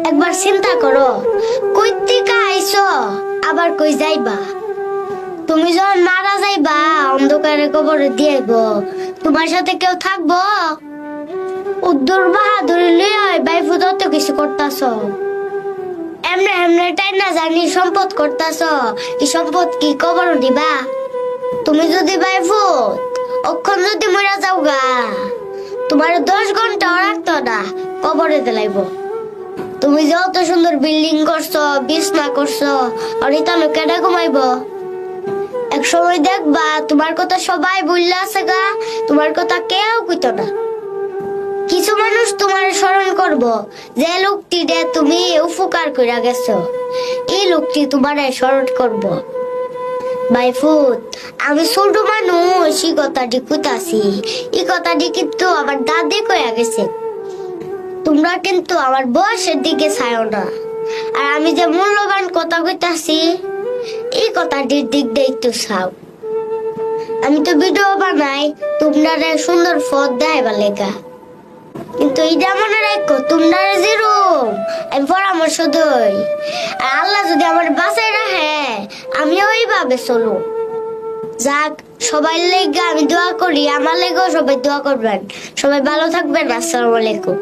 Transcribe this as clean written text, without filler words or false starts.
একবার চিন্তা করো, কই থেকে আইছো আবার কই যাইবা। তুমি যখন মারা যাইবা অন্ধকারে কবরে দিয়েব, তোমার সাথে কেউ থাকবো? উদ্দুর বাহাদুরি লইয়া বাইফু তত কিছু করতাছ, এমনে এমনে টাই না জানি সম্পদ করতাছ। এই সম্পদ কি কবর দিবা? তুমি যদি বাইফু অক্ষণ যদি মরা যাও গা, তোমার 10 ঘন্টা রাখতো না, কবরে দিলাইব। তুমি যে অত সুন্দর বিল্ডিং করছো, বিছনা করছো, অরিতানো কেডা ঘুমাইব? এক সময় দেখবা তোমার কথা সবাই বললে আছে গা, তোমার কথা কেউ কইতো না। কিছু মানুষ তোমার স্মরণ করব, যে লোকটি দে তুমি উপকার কইরা গেছো, এই লোকটি তোমার স্মরণ করব। বাইফুত, আমি ছোট মানুষ, এই কথাটি কইতাছি, এই কথাটি কিন্তু আমার দাদি কইয়া গেছে। তোমরা কিন্তু আমার বয়সের দিকে চাইও না, আর আমি যে মূল্যবান কথা কইতাছি এই কথাটির দিক দিয়ে একটু চাও। আমি তো ভিডিও বানাই তোমরা সুন্দর পথ দেখাইবার লেগা, কিন্তু এইটা মনে রাখো তোমরা যেরকম আমি পরামর্শ দই, আর আল্লাহ যদি আমার বাঁচাই রাখে আমি ওইভাবে চলো। যাক, সবাই লেগে আমি দোয়া করি, আমার লেগেও সবাই দোয়া করবেন। সবাই ভালো থাকবেন। আসসালামু আলাইকুম।